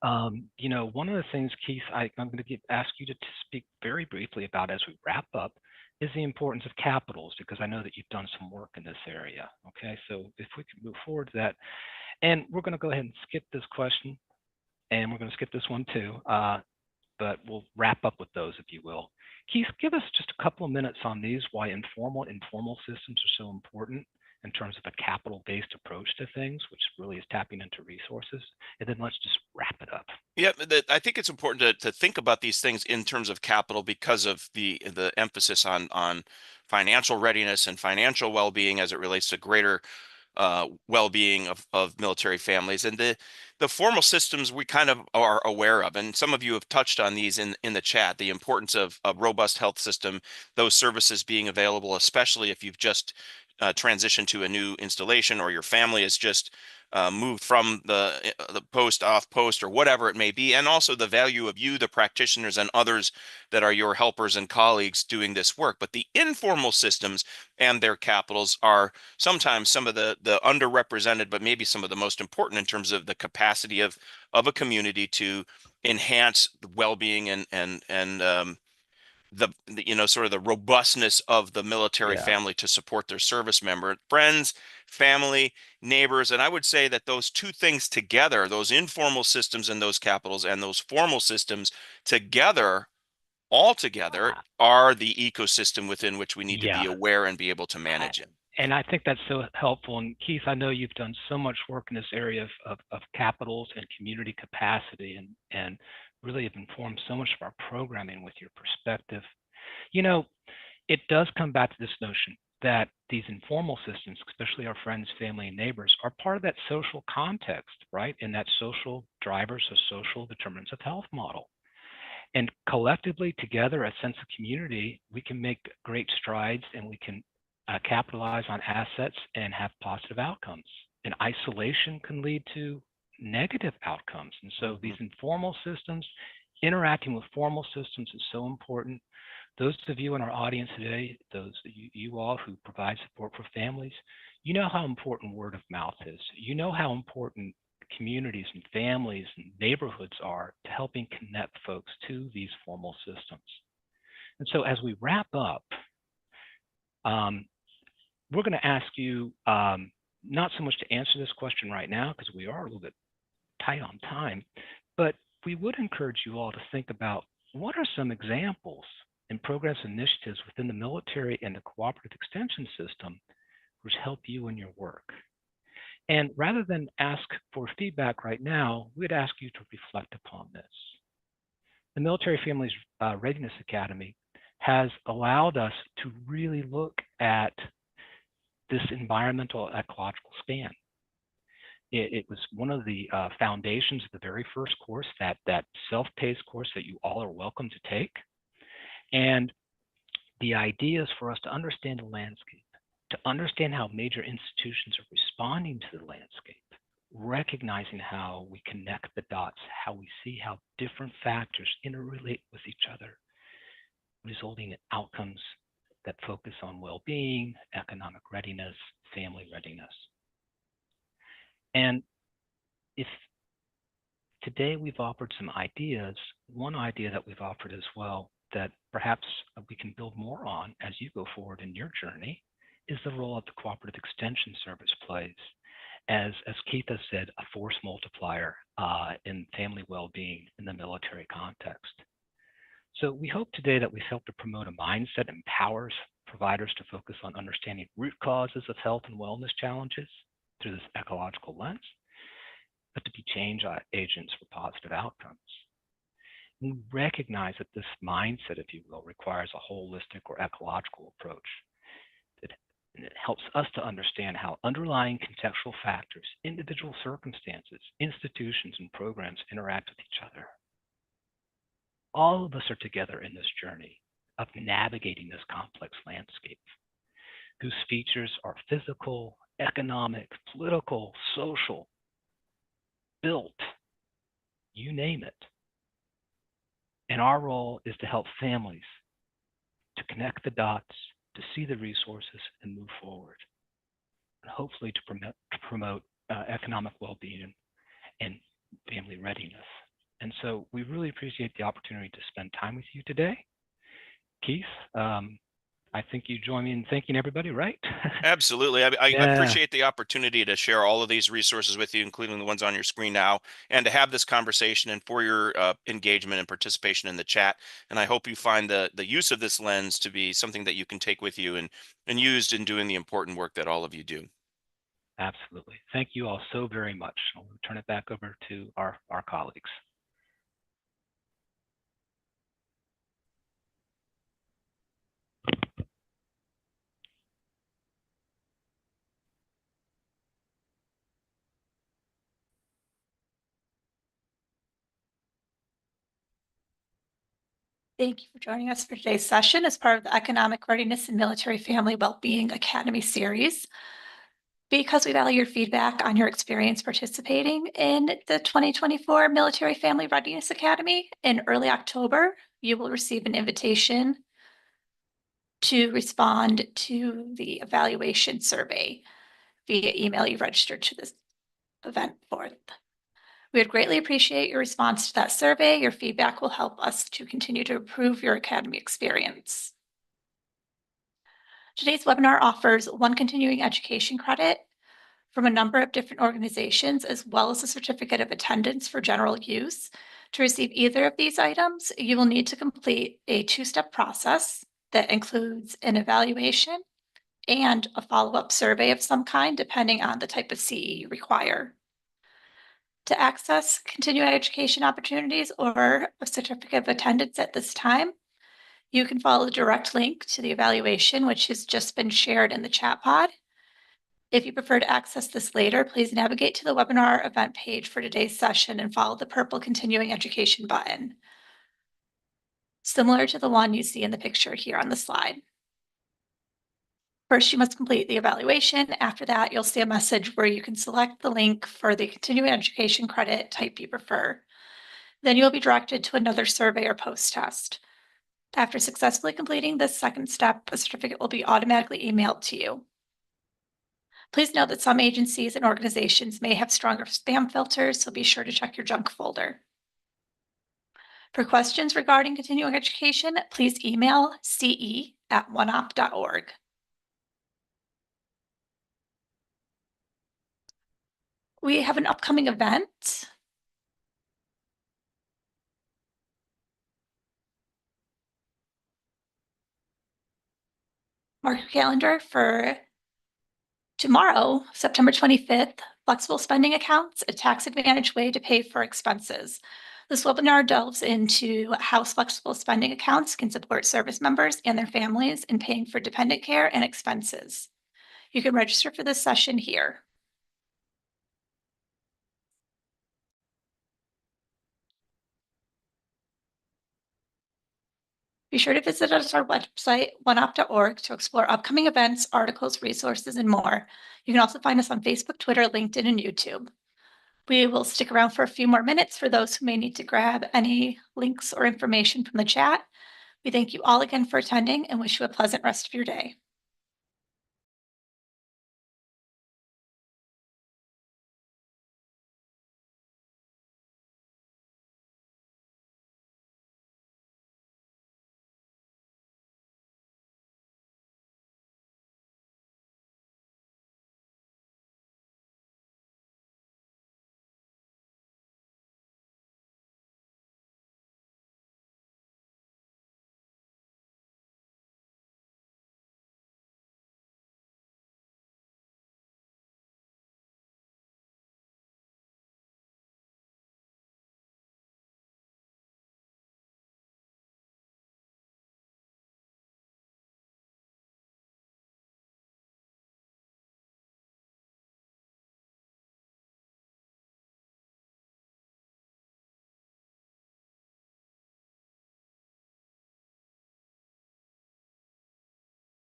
one of the things, Keith, I'm going to ask you to speak very briefly about as we wrap up is the importance of capitals, because I know that you've done some work in this area. Okay, so if we can move forward to that, and we're going to go ahead and skip this question, and we're going to skip this one too, but we'll wrap up with those, if you will. Keith, give us just a couple of minutes on these, why informal systems are so important in terms of a capital-based approach to things, which really is tapping into resources, and then let's just wrap it up. Yeah, I think it's important to think about these things in terms of capital because of the emphasis on financial readiness and financial well-being as it relates to greater well-being of military families. And the formal systems we kind of are aware of, and some of you have touched on these in the chat, the importance of a robust health system, those services being available, especially if you've just transitioned to a new installation or your family has just moved from the post, off post, or whatever it may be, and also the value of you, the practitioners, and others that are your helpers and colleagues doing this work. But the informal systems and their capitals are sometimes some of the underrepresented, but maybe some of the most important in terms of the capacity of a community to enhance the well-being and sort of the robustness of the military Yeah. family to support their service member, friends, family, neighbors. And I would say that those two things together, those informal systems and those capitals and those formal systems together, all together, Uh, are the ecosystem within which we need to be yeah. aware and be able to I- manage it. And I think that's so helpful. And Keith, I know you've done so much work in this area of capitals and community capacity, and really have informed so much of our programming with your perspective. You know, it does come back to this notion that these informal systems, especially our friends, family, and neighbors, are part of that social context, right? And that social drivers of social determinants of health model. And collectively, together, a sense of community, we can make great strides and we can capitalize on assets and have positive outcomes. And isolation can lead to negative outcomes. And so these informal systems, interacting with formal systems is so important. Those of you in our audience today, those you all who provide support for families, you know how important word of mouth is. You know how important communities and families and neighborhoods are to helping connect folks to these formal systems. And so as we wrap up, we're going to ask you not so much to answer this question right now, because we are a little bit tight on time, but we would encourage you all to think about what are some examples and programs and initiatives within the military and the cooperative extension system which help you in your work. And rather than ask for feedback right now, we'd ask you to reflect upon this. The Military Families Readiness Academy has allowed us to really look at this environmental ecological span. It was one of the foundations of the very first course, that self-paced course that you all are welcome to take. And the idea is for us to understand the landscape, to understand how major institutions are responding to the landscape, recognizing how we connect the dots, how we see how different factors interrelate with each other, resulting in outcomes that focus on well-being, economic readiness, family readiness. And if today we've offered some ideas, one idea that we've offered as well that perhaps we can build more on as you go forward in your journey is the role that the Cooperative Extension Service plays as Keith has said, a force multiplier in family well-being in the military context. So we hope today that we've helped to promote a mindset that empowers providers to focus on understanding root causes of health and wellness challenges through this ecological lens, but to be change agents for positive outcomes. We recognize that this mindset, if you will, requires a holistic or ecological approach. It helps us to understand how underlying contextual factors, individual circumstances, institutions, and programs interact with each other. All of us are together in this journey of navigating this complex landscape, whose features are physical, economic, political, social, built, you name it. And our role is to help families to connect the dots, to see the resources and move forward, and hopefully to promote economic well-being and family readiness. And so we really appreciate the opportunity to spend time with you today. Keith, I think you join me in thanking everybody, right? Absolutely. I Yeah. appreciate the opportunity to share all of these resources with you, including the ones on your screen now, and to have this conversation, and for your engagement and participation in the chat. And I hope you find the use of this lens to be something that you can take with you and used in doing the important work that all of you do. Absolutely. Thank you all so very much. I'll turn it back over to our colleagues. Thank you for joining us for today's session as part of the Economic Readiness and Military Family Wellbeing Academy series. Because we value your feedback on your experience participating in the 2024 Military Family Readiness Academy, in early October, you will receive an invitation to respond to the evaluation survey via email you registered to this event for. We would greatly appreciate your response to that survey. Your feedback will help us to continue to improve your academy experience. Today's webinar offers one continuing education credit from a number of different organizations, as well as a certificate of attendance for general use. To receive either of these items, you will need to complete a two-step process that includes an evaluation and a follow-up survey of some kind, depending on the type of CE you require. To access continuing education opportunities or a certificate of attendance at this time, you can follow the direct link to the evaluation, which has just been shared in the chat pod. If you prefer to access this later, please navigate to the webinar event page for today's session and follow the purple continuing education button, similar to the one you see in the picture here on the slide. First, you must complete the evaluation. After that, you'll see a message where you can select the link for the continuing education credit type you prefer. Then you'll be directed to another survey or post-test. After successfully completing this second step, a certificate will be automatically emailed to you. Please note that some agencies and organizations may have stronger spam filters, so be sure to check your junk folder. For questions regarding continuing education, please email ce@oneop.org. We have an upcoming event. Mark your calendar for tomorrow, September 25th, Flexible Spending Accounts, a tax-advantaged way to pay for expenses. This webinar delves into how flexible spending accounts can support service members and their families in paying for dependent care and expenses. You can register for this session here. Be sure to visit us our website, oneop.org, to explore upcoming events, articles, resources, and more. You can also find us on Facebook, Twitter, LinkedIn, and YouTube. We will stick around for a few more minutes for those who may need to grab any links or information from the chat. We thank you all again for attending and wish you a pleasant rest of your day.